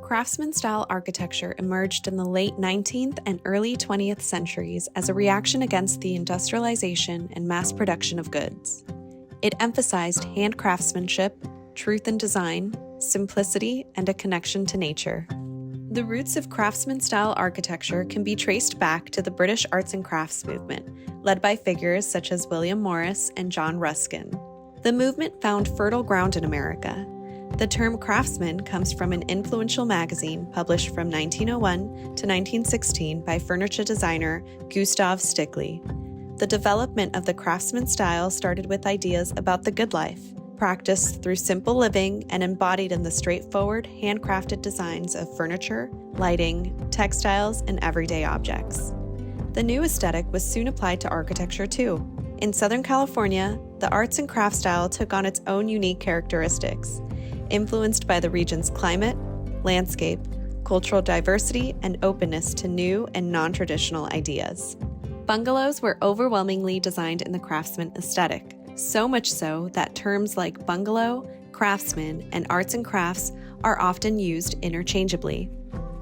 Craftsman-style architecture emerged in the late 19th and early 20th centuries as a reaction against the industrialization and mass production of goods. It emphasized hand craftsmanship, truth in design, simplicity, and a connection to nature. The roots of Craftsman-style architecture can be traced back to the British arts and crafts movement, led by figures such as William Morris and John Ruskin. The movement found fertile ground in America. The term craftsman comes from an influential magazine published from 1901 to 1916 by furniture designer Gustav Stickley. The development of the craftsman style started with ideas about the good life, practiced through simple living and embodied in the straightforward, handcrafted designs of furniture, lighting, textiles, and everyday objects. The new aesthetic was soon applied to architecture too. In Southern California, the arts and crafts style took on its own unique characteristics, influenced by the region's climate, landscape, cultural diversity, and openness to new and non-traditional ideas. Bungalows were overwhelmingly designed in the craftsman aesthetic, so much so that terms like bungalow, craftsman, and arts and crafts are often used interchangeably.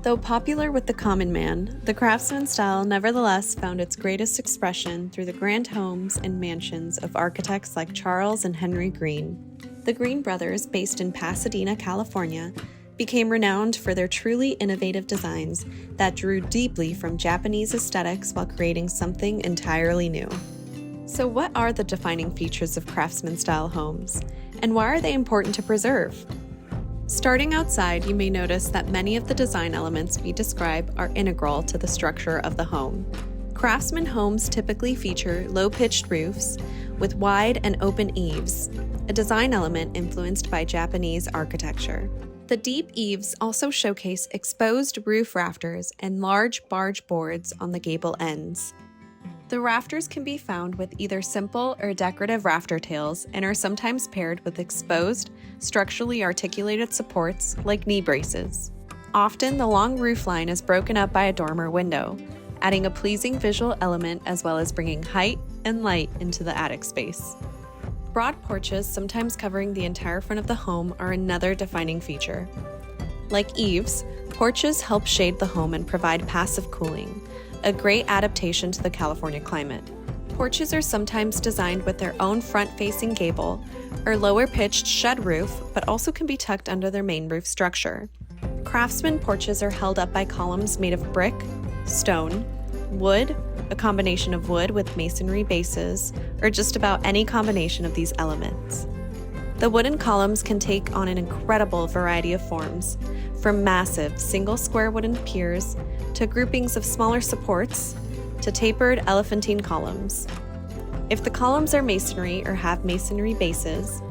Though popular with the common man, the craftsman style nevertheless found its greatest expression through the grand homes and mansions of architects like Charles and Henry Green. The Green brothers, based in Pasadena, California, became renowned for their truly innovative designs that drew deeply from Japanese aesthetics while creating something entirely new. So what are the defining features of craftsman-style homes, and why are they important to preserve? Starting outside, you may notice that many of the design elements we describe are integral to the structure of the home. Craftsman homes typically feature low-pitched roofs with wide and open eaves, a design element influenced by Japanese architecture. The deep eaves also showcase exposed roof rafters and large barge boards on the gable ends. The rafters can be found with either simple or decorative rafter tails and are sometimes paired with exposed, structurally articulated supports like knee braces. Often, the long roof line is broken up by a dormer window, adding a pleasing visual element as well as bringing height and light into the attic space. Broad porches, sometimes covering the entire front of the home, are another defining feature. Like eaves, porches help shade the home and provide passive cooling, a great adaptation to the California climate. Porches are sometimes designed with their own front-facing gable or lower-pitched shed roof, but also can be tucked under their main roof structure. Craftsman porches are held up by columns made of brick, stone, wood, a combination of wood with masonry bases, or just about any combination of these elements. The wooden columns can take on an incredible variety of forms, from massive single square wooden piers to groupings of smaller supports to tapered elephantine columns. If the columns are masonry or have masonry bases,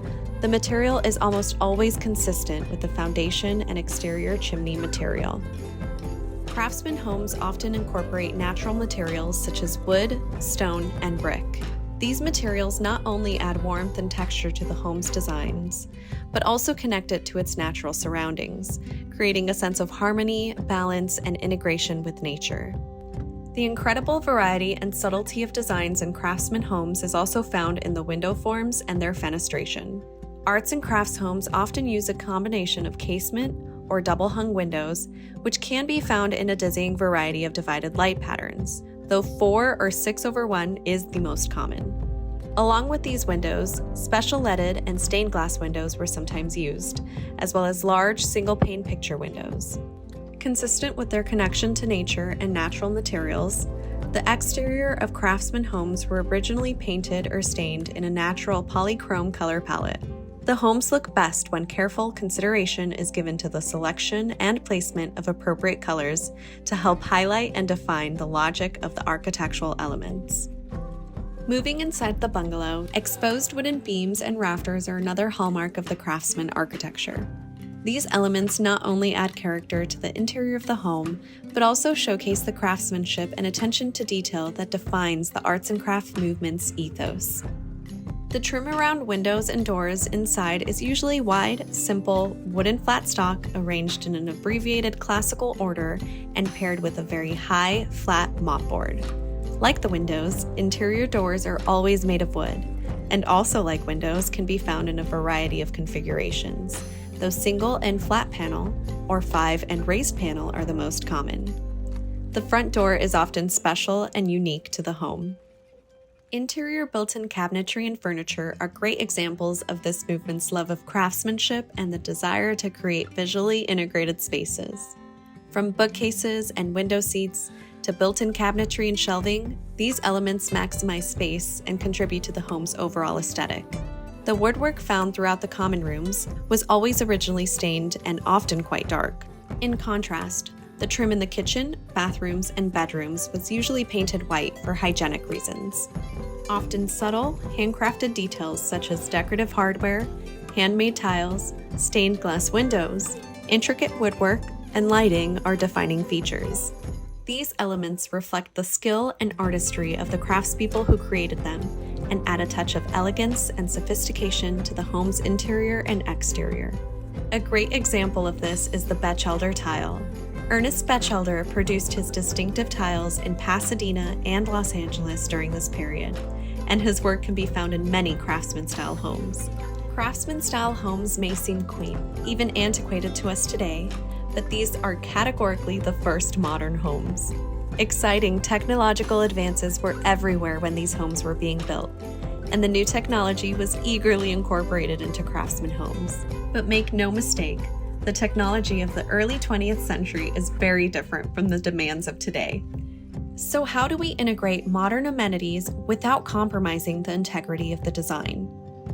the material is almost always consistent with the foundation and exterior chimney material. Craftsman homes often incorporate natural materials such as wood, stone, and brick. These materials not only add warmth and texture to the home's designs, but also connect it to its natural surroundings, creating a sense of harmony, balance, and integration with nature. The incredible variety and subtlety of designs in craftsman homes is also found in the window forms and their fenestration. Arts and crafts homes often use a combination of casement or double-hung windows, which can be found in a dizzying variety of divided light patterns, though 4 or 6/1 is the most common. Along with these windows, special leaded and stained glass windows were sometimes used, as well as large single-pane picture windows. Consistent with their connection to nature and natural materials, the exterior of craftsman homes were originally painted or stained in a natural polychrome color palette. The homes look best when careful consideration is given to the selection and placement of appropriate colors to help highlight and define the logic of the architectural elements. Moving inside the bungalow, exposed wooden beams and rafters are another hallmark of the craftsman architecture. These elements not only add character to the interior of the home, but also showcase the craftsmanship and attention to detail that defines the arts and crafts movement's ethos. The trim around windows and doors inside is usually wide, simple, wooden flat stock arranged in an abbreviated classical order and paired with a very high, flat mopboard. Like the windows, interior doors are always made of wood, and also like windows can be found in a variety of configurations. though single and flat panel, or 5 and raised panel are the most common. The front door is often special and unique to the home. Interior built-in cabinetry and furniture are great examples of this movement's love of craftsmanship and the desire to create visually integrated spaces. From bookcases and window seats to built-in cabinetry and shelving, these elements maximize space and contribute to the home's overall aesthetic. The woodwork found throughout the common rooms was always originally stained and often quite dark. In contrast, the trim in the kitchen, bathrooms, and bedrooms was usually painted white for hygienic reasons. Often subtle, handcrafted details such as decorative hardware, handmade tiles, stained glass windows, intricate woodwork, and lighting are defining features. These elements reflect the skill and artistry of the craftspeople who created them and add a touch of elegance and sophistication to the home's interior and exterior. A great example of this is the Batchelder tile. Ernest Batchelder produced his distinctive tiles in Pasadena and Los Angeles during this period, and his work can be found in many Craftsman-style homes. Craftsman-style homes may seem quaint, even antiquated to us today, but these are categorically the first modern homes. Exciting technological advances were everywhere when these homes were being built, and the new technology was eagerly incorporated into Craftsman homes. But make no mistake, the technology of the early 20th century is very different from the demands of today. So how do we integrate modern amenities without compromising the integrity of the design?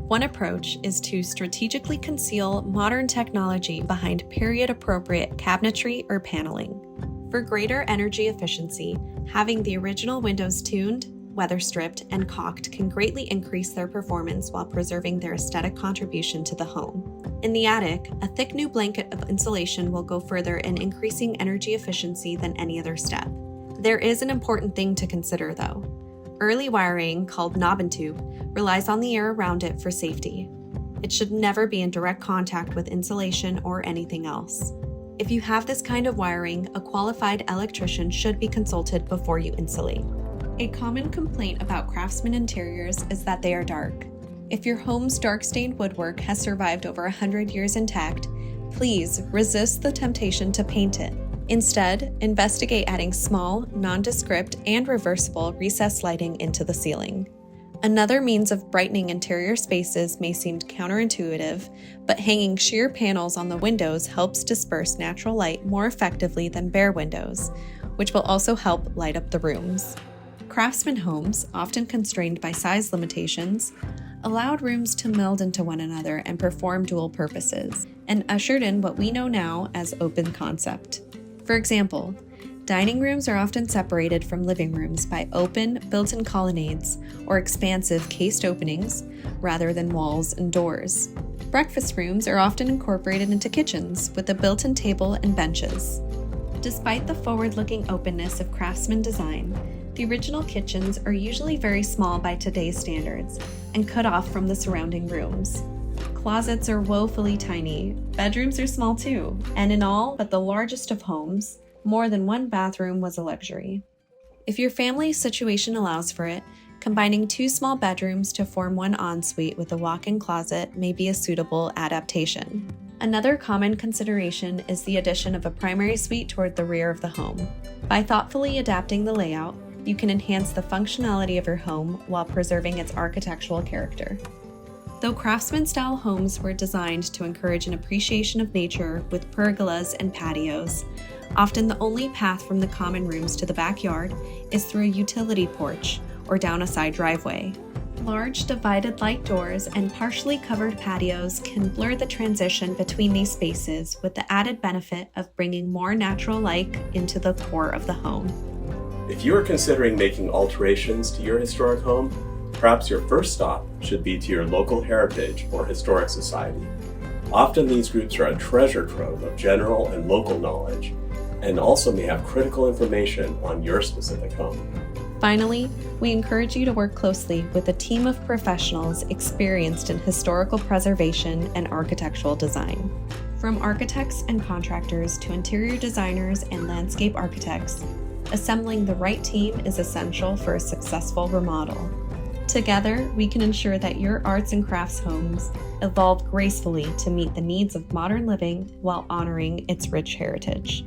One approach is to strategically conceal modern technology behind period-appropriate cabinetry or paneling. For greater energy efficiency, having the original windows tuned, weather-stripped, and caulked can greatly increase their performance while preserving their aesthetic contribution to the home. In the attic, a thick new blanket of insulation will go further in increasing energy efficiency than any other step. There is an important thing to consider though. Early wiring, called knob and tube, relies on the air around it for safety. It should never be in direct contact with insulation or anything else. If you have this kind of wiring, a qualified electrician should be consulted before you insulate. A common complaint about Craftsman interiors is that they are dark. If your home's dark-stained woodwork has survived over 100 years intact, please resist the temptation to paint it. Instead, investigate adding small, nondescript, and reversible recessed lighting into the ceiling. Another means of brightening interior spaces may seem counterintuitive, but hanging sheer panels on the windows helps disperse natural light more effectively than bare windows, which will also help light up the rooms. Craftsman homes, often constrained by size limitations, allowed rooms to meld into one another and perform dual purposes, and ushered in what we know now as open concept. For example, dining rooms are often separated from living rooms by open, built-in colonnades or expansive cased openings rather than walls and doors. Breakfast rooms are often incorporated into kitchens with a built-in table and benches. Despite the forward-looking openness of Craftsman design, the original kitchens are usually very small by today's standards and cut off from the surrounding rooms. Closets are woefully tiny, bedrooms are small too, and in all but the largest of homes, more than one bathroom was a luxury. If your family situation allows for it, combining 2 small bedrooms to form one ensuite with a walk-in closet may be a suitable adaptation. Another common consideration is the addition of a primary suite toward the rear of the home. By thoughtfully adapting the layout, you can enhance the functionality of your home while preserving its architectural character. Though Craftsman-style homes were designed to encourage an appreciation of nature with pergolas and patios, often the only path from the common rooms to the backyard is through a utility porch or down a side driveway. Large divided light doors and partially covered patios can blur the transition between these spaces with the added benefit of bringing more natural light into the core of the home. If you are considering making alterations to your historic home, perhaps your first stop should be to your local heritage or historic society. Often these groups are a treasure trove of general and local knowledge, and also may have critical information on your specific home. Finally, we encourage you to work closely with a team of professionals experienced in historical preservation and architectural design. From architects and contractors to interior designers and landscape architects, assembling the right team is essential for a successful remodel. Together, we can ensure that your arts and crafts homes evolve gracefully to meet the needs of modern living while honoring its rich heritage.